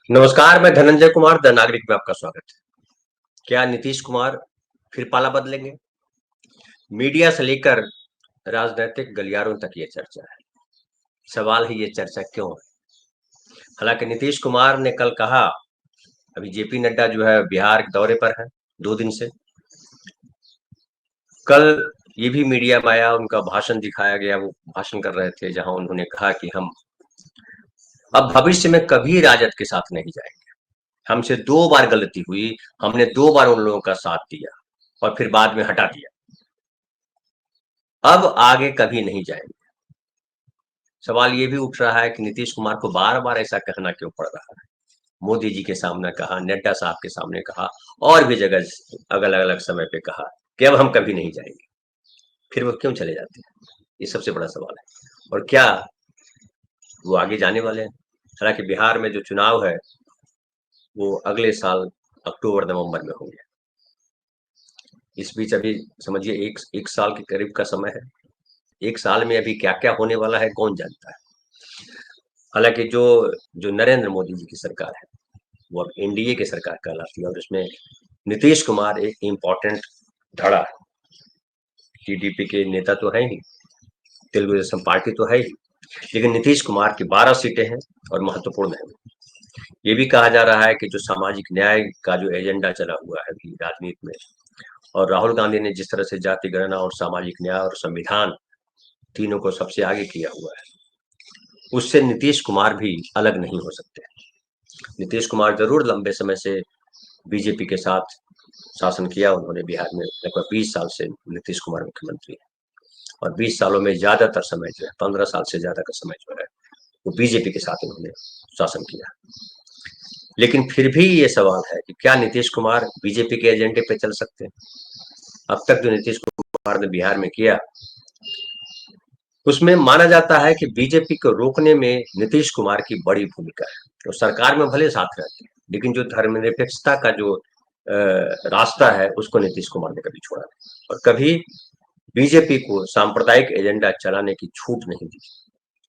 नमस्कार, मैं धनंजय कुमार द नागरिक में आपका स्वागत है। क्या नीतीश कुमार फिर पाला बदलेंगे? मीडिया से लेकर राजनीतिक गलियारों तक ये चर्चा है। सवाल है ये चर्चा क्यों है? हालांकि नीतीश कुमार ने कल कहा, अभी जेपी नड्डा जो है बिहार के दौरे पर है 2 दिन से। कल ये भी मीडिया में आया, उनका भाषण दिखाया गया, वो भाषण कर रहे थे जहां उन्होंने कहा कि हम अब भविष्य में कभी राजद के साथ नहीं जाएंगे। हमसे 2 बार गलती हुई, हमने 2 बार उन लोगों का साथ दिया और फिर बाद में हटा दिया। अब आगे कभी नहीं जाएंगे। सवाल ये भी उठ रहा है कि नीतीश कुमार को बार-बार ऐसा कहना क्यों पड़ रहा है? मोदी जी के सामने कहा, नड्डा साहब के सामने कहा और भी जगह अलग-अलग समय पे कहा कि अब हम कभी नहीं जाएंगे। फिर वो क्यों चले जाते हैं? ये सबसे बड़ा सवाल है। और क्या वो आगे जाने वाले हैं? हालांकि बिहार में जो चुनाव है वो अगले साल अक्टूबर-नवंबर में होंगे। इस बीच अभी समझिए एक साल के करीब का समय है। 1 साल में अभी क्या-क्या होने वाला है कौन जानता है? हालांकि जो जो नरेंद्र मोदी जी की सरकार है वो अब एनडीए की सरकार कहलाती है और इसमें नीतीश कुमार एक इम्पोर्टेंट धड़ा है। टीडीपी के नेता तो है ही, तेलुगु देशम पार्टी तो है ही, लेकिन नीतीश कुमार की 12 सीटें हैं और महत्वपूर्ण है। ये भी कहा जा रहा है कि जो सामाजिक न्याय का जो एजेंडा चला हुआ है अभी राजनीति में, और राहुल गांधी ने जिस तरह से जाति गणना और सामाजिक न्याय और संविधान तीनों को सबसे आगे किया हुआ है, उससे नीतीश कुमार भी अलग नहीं हो सकते। नीतीश कुमार जरूर लंबे समय से बीजेपी के साथ शासन किया उन्होंने बिहार में। लगभग 20 साल से नीतीश कुमार मुख्यमंत्री है और 20 सालों में ज्यादातर समय जो है 15 साल से ज्यादा का समय जो है वो बीजेपी के साथ उन्होंने शासन किया। लेकिन फिर भी ये सवाल है कि क्या नीतीश कुमार बीजेपी के एजेंडे पे चल सकते हैं? अब तक जो नीतीश कुमार ने बिहार में किया उसमें माना जाता है कि बीजेपी को रोकने में नीतीश कुमार की बड़ी भूमिका है। तो सरकार में भले साथ रहते हैं, लेकिन जो धर्मनिरपेक्षता का जो रास्ता है उसको नीतीश कुमार ने कभी छोड़ा नहीं और कभी बीजेपी को सांप्रदायिक एजेंडा चलाने की छूट नहीं दी।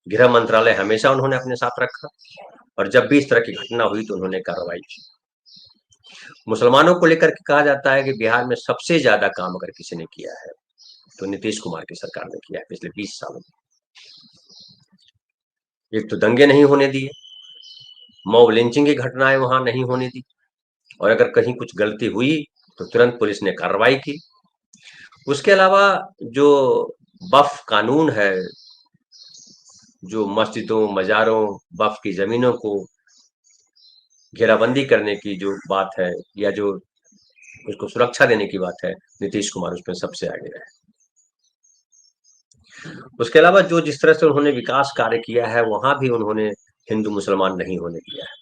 गृह मंत्रालय हमेशा उन्होंने अपने साथ रखा और जब भी इस तरह की घटना हुई तो उन्होंने कार्रवाई की। मुसलमानों को लेकर के कहा जाता है कि बिहार में सबसे ज्यादा काम अगर किसी ने किया है तो नीतीश कुमार की सरकार ने किया है पिछले 20 सालों में। एक तो दंगे नहीं होने दिए, मॉब लिंचिंग की घटनाएं वहां नहीं होने दी और अगर कहीं कुछ गलती हुई तो तुरंत पुलिस ने कार्रवाई की। उसके अलावा जो वक्फ कानून है, जो मस्जिदों, मजारों, वक्फ की जमीनों को घेराबंदी करने की जो बात है या जो उसको सुरक्षा देने की बात है, नीतीश कुमार उसमें सबसे आगे रहे। उसके अलावा जो जिस तरह से उन्होंने विकास कार्य किया है वहां भी उन्होंने हिंदू मुसलमान नहीं होने दिया है।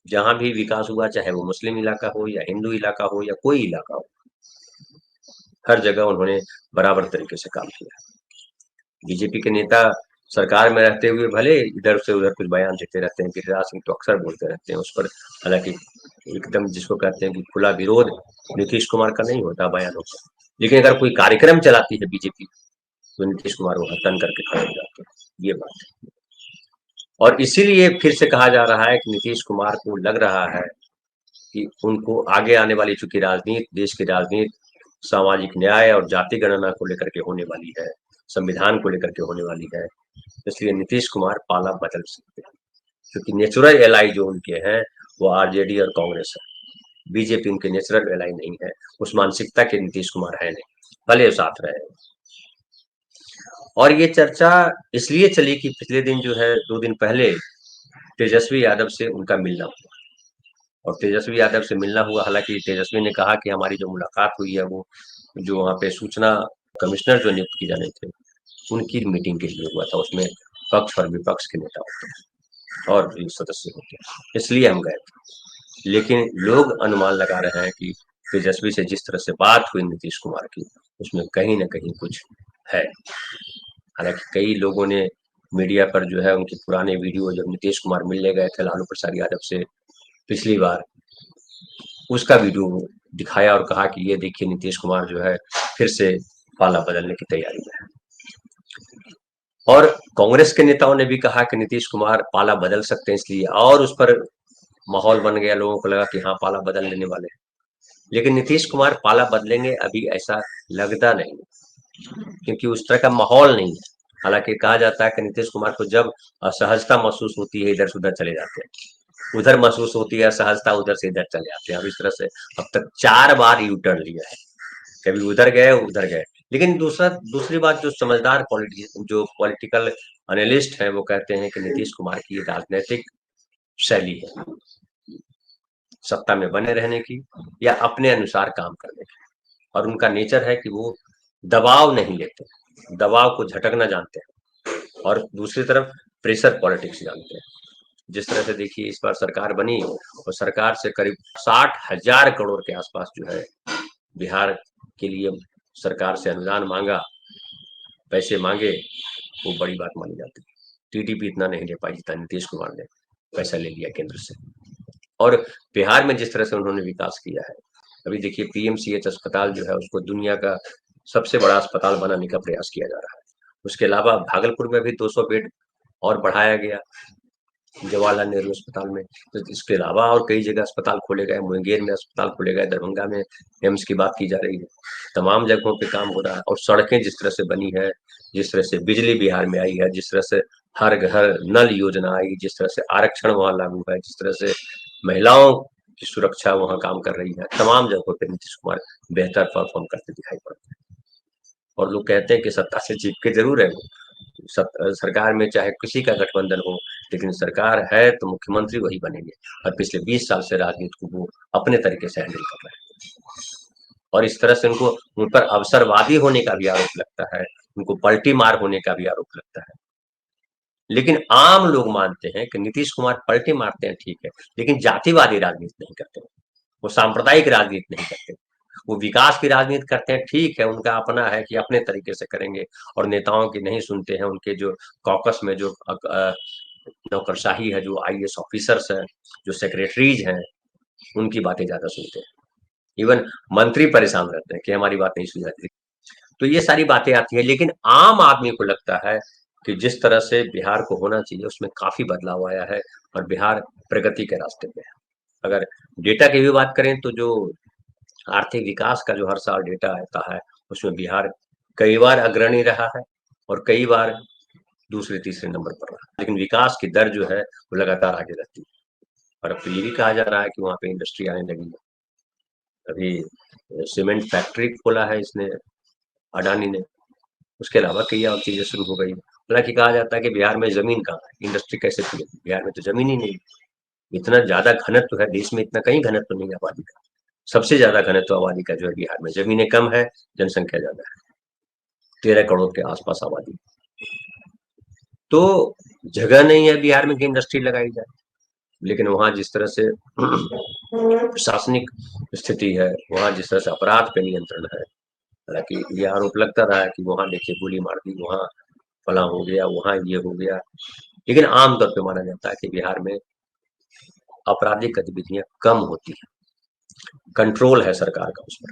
जहां भी विकास हुआ, चाहे वो मुस्लिम इलाका हो या हिंदू इलाका हो या कोई इलाका हो, हर जगह उन्होंने बराबर तरीके से काम किया। बीजेपी के नेता सरकार में रहते हुए भले इधर से उधर कुछ बयान देते रहते हैं, गिरिराज सिंह तो अक्सर बोलते रहते हैं उस पर। हालांकि एकदम जिसको कहते हैं कि खुला विरोध नीतीश कुमार का नहीं होता, बयान होता है, लेकिन अगर कोई कार्यक्रम चलाती है बीजेपी तो नीतीश कुमार वो हटन करके खड़े हो जाते हैं, ये बात है। और इसीलिए फिर से कहा जा रहा है कि नीतीश कुमार को लग रहा है कि उनको आगे आने वाली चूंकि राजनीति, देश की राजनीति सामाजिक न्याय और जाति गणना को लेकर के होने वाली है, संविधान को लेकर के होने वाली है, इसलिए नीतीश कुमार पाला बदल सकते हैं। क्योंकि नेचुरल एलाई जो उनके हैं वो आरजेडी और कांग्रेस है, बीजेपी उनके नेचुरल एलाई नहीं है, उस मानसिकता के नीतीश कुमार है नहीं, भले साथ रहे। और ये चर्चा इसलिए चली कि पिछले दिन जो है 2 दिन पहले तेजस्वी यादव से उनका मिलना हुआ और तेजस्वी यादव से मिलना हुआ। हालांकि तेजस्वी ने कहा कि हमारी जो मुलाकात हुई है वो जो वहाँ पे सूचना कमिश्नर जो नियुक्त किए जाने थे उनकी मीटिंग के लिए हुआ था, उसमें पक्ष और विपक्ष के नेता होते हैं और भी सदस्य होते हैं, इसलिए हम गए थे। लेकिन लोग अनुमान लगा रहे हैं कि तेजस्वी से जिस तरह से बात हुई नीतीश कुमार की उसमें कहीं ना कहीं कुछ है। हालांकि कई लोगों ने मीडिया पर जो है उनके पुराने वीडियो, जब नीतीश कुमार मिलने गए थे लालू प्रसाद यादव से पिछली बार, उसका वीडियो दिखाया और कहा कि ये देखिए नीतीश कुमार जो है फिर से पाला बदलने की तैयारी में है। और कांग्रेस के नेताओं ने भी कहा कि नीतीश कुमार पाला बदल सकते हैं, इसलिए और उस पर माहौल बन गया, लोगों को लगा कि हाँ पाला बदल लेने वाले हैं। लेकिन नीतीश कुमार पाला बदलेंगे अभी ऐसा लगता नहीं, क्योंकि उस तरह का माहौल नहीं है। हालांकि कहा जाता है कि नीतीश कुमार को जब असहजता महसूस होती है इधर से उधर चले जाते हैं, उधर महसूस होती है असहजता उधर से इधर चले जाते हैं। अब इस तरह से अब तक 4 बार यू टर्न लिया है, कभी उधर गए। लेकिन दूसरी बात, जो समझदार जो पॉलिटिकल एनालिस्ट हैं वो कहते हैं कि नीतीश कुमार की राजनीतिक शैली है सत्ता में बने रहने की या अपने अनुसार काम करने की, और उनका नेचर है कि वो दबाव नहीं लेते, दबाव को झटकना जानते हैं, और दूसरी तरफ प्रेशर पॉलिटिक्स जानते हैं। जिस तरह से देखिए इस बार सरकार बनी और सरकार से करीब 60,000 करोड़ के आसपास जो है बिहार के लिए सरकार से अनुदान मांगा, पैसे मांगे, वो बड़ी बात मानी जाती है। टीडीपी इतना नहीं ले पाई जितना नीतीश कुमार ने पैसा ले लिया केंद्र से। और बिहार में जिस तरह से उन्होंने विकास किया है, अभी देखिए पीएमसीएच अस्पताल जो है उसको दुनिया का सबसे बड़ा अस्पताल बनाने का प्रयास किया जा रहा है। उसके अलावा भागलपुर में भी 200 बेड और बढ़ाया गया जवाहरलाल नेहरू अस्पताल में। तो इसके अलावा और कई जगह अस्पताल खोले गए, मुंगेर में अस्पताल खोले गए, दरभंगा में एम्स की बात की जा रही है। तमाम जगहों पे काम हो रहा है, और सड़कें जिस तरह से बनी है, जिस तरह से बिजली बिहार में आई है, जिस तरह से हर घर नल योजना आई, जिस तरह से आरक्षण वहां लागू है, जिस तरह से महिलाओं की सुरक्षा वहां काम कर रही है, तमाम जगहों पे नीतीश कुमार बेहतर परफॉर्म करते दिखाई पड़ते हैं। और लोग कहते हैं कि सत्ता से चिपके जरूर है वो, सरकार में चाहे किसी का गठबंधन हो, लेकिन सरकार है तो मुख्यमंत्री वही बनेंगे। और पिछले 20 साल से राजनीति को वो अपने तरीके से हैंडल कर रहे हैं, और इस तरह से उनको उन पर अवसरवादी होने का भी आरोप लगता है, उनको पलटी मार होने का भी आरोप लगता है। लेकिन आम लोग मानते हैं कि नीतीश कुमार पलटी मारते हैं ठीक है, लेकिन जातिवादी राजनीति नहीं करते, वो सांप्रदायिक राजनीति नहीं करते, वो विकास की राजनीति करते हैं ठीक है, उनका अपना है कि अपने तरीके से करेंगे, और नेताओं की नहीं सुनते हैं। उनके जो कॉकस में जो नौकरशाही है, जो आईएएस ऑफिसर्स हैं, जो सेक्रेटरीज हैं, उनकी बातें ज्यादा सुनते हैं। इवन मंत्री परेशान रहते हैं कि हमारी बात नहीं सुनी जाती। तो ये सारी बातें आती है, लेकिन आम आदमी को लगता है कि जिस तरह से बिहार को होना चाहिए उसमें काफी बदलाव आया है, और बिहार प्रगति के रास्ते पे है। अगर डेटा की भी बात करें तो जो आर्थिक विकास का जो हर साल डेटा आता है उसमें बिहार कई बार अग्रणी रहा है और कई बार दूसरे तीसरे नंबर पर रहा, लेकिन विकास की दर जो है वो लगातार आगे रहती है। और अब तो ये भी कहा जा रहा है कि वहाँ पे इंडस्ट्री आने लगी है। अभी सीमेंट फैक्ट्री खोला है इसने, अडानी ने, उसके अलावा कई और चीजें शुरू हो गई। हालांकि कहा जाता है कि बिहार में जमीन कहाँ है, इंडस्ट्री कैसे खुलेगी, बिहार में तो जमीन ही नहीं। इतना ज्यादा घनत्व है देश में, इतना कहीं घनत्व नहीं है आबादी का, सबसे ज्यादा घनत्व आबादी का जो है बिहार में, जमीनें कम है, जनसंख्या ज्यादा है, 13 करोड़ के आसपास आबादी। तो जगह नहीं है बिहार में कि इंडस्ट्री लगाई जाए। लेकिन वहां जिस तरह से प्रशासनिक स्थिति है, वहां जिस तरह से अपराध पे नियंत्रण है, हालांकि ये आरोप लगता रहा है कि वहां देखिए गोली मार दी, वहां फला हो गया, वहां ये हो गया, लेकिन आमतौर पे माना जाता है कि बिहार में आपराधिक गतिविधियां कम होती है, कंट्रोल है सरकार का उस पर,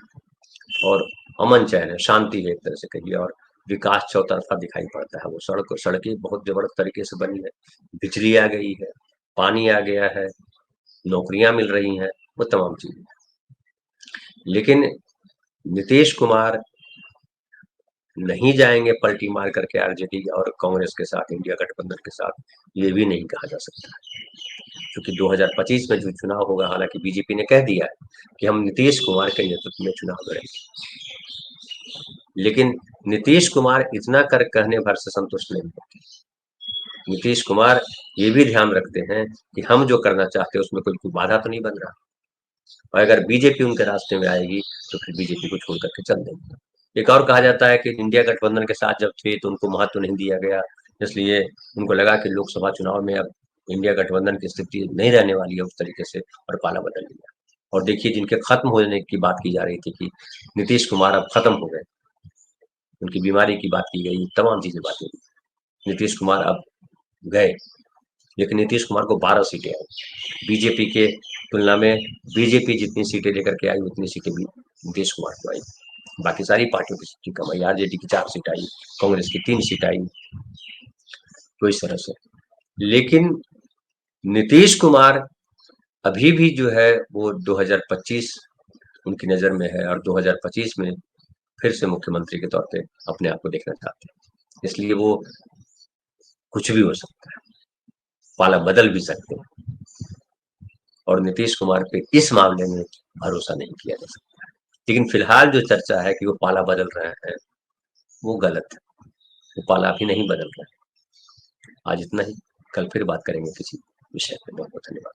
और अमन चैन है, शांति है एक तरह से कहिए, और विकास चौतरफा दिखाई पड़ता है। वो सड़कें बहुत जबरदस्त तरीके से बनी है, बिजली आ गई है, पानी आ गया है, नौकरियां मिल रही हैं, वो तमाम चीजें। लेकिन नीतीश कुमार नहीं जाएंगे पलटी मार करके आरजेडी और कांग्रेस के साथ, इंडिया गठबंधन के साथ, ये भी नहीं कहा जा सकता, क्योंकि 2025 में जो चुनाव होगा, हालांकि बीजेपी ने कह दिया है कि हम नीतीश कुमार के नेतृत्व में चुनाव लड़ेंगे, लेकिन नीतीश कुमार इतना कर कहने भर से संतुष्ट नहीं होते। नीतीश कुमार ये भी ध्यान रखते हैं कि हम जो करना चाहते हैं उसमें कोई बाधा तो नहीं बन रहा, और अगर बीजेपी उनके रास्ते में आएगी तो फिर बीजेपी को छोड़ करके चल देंगे। एक और कहा जाता है कि इंडिया गठबंधन के साथ जब थे तो उनको महत्व नहीं दिया गया, इसलिए उनको लगा कि लोकसभा चुनाव में अब इंडिया गठबंधन की स्थिति नहीं रहने वाली है उस तरीके से, और पाला बदल लिया। और देखिए जिनके खत्म होने की बात की जा रही थी कि नीतीश कुमार अब खत्म हो गए, उनकी बीमारी की बात की गई, तमाम चीजें बात हुई, नीतीश कुमार अब गए, लेकिन नीतीश कुमार को 12 सीटें आई, बीजेपी के तुलना में बीजेपी जितनी सीटें लेकर के आई उतनी सीटें भी नीतीश कुमार को आई, बाकी सारी पार्टियों की सीटें कम आई, आरजेडी की 4 सीट आई, कांग्रेस की 3 सीट आई, तो इस तरह से। लेकिन नीतीश कुमार अभी भी जो है वो 2025 उनकी नज़र में है और 2025 में फिर से मुख्यमंत्री के तौर पे अपने आप को देखना चाहते हैं। इसलिए वो कुछ भी हो सकता है, पाला बदल भी सकते हैं और नीतीश कुमार पे इस मामले में भरोसा नहीं किया जा सकता। लेकिन फिलहाल जो चर्चा है कि वो पाला बदल रहे हैं, वो गलत है। वो पाला अभी नहीं बदल रहा है। आज इतना ही, कल फिर बात करेंगे किसी विषय पे। बहुत बहुत धन्यवाद।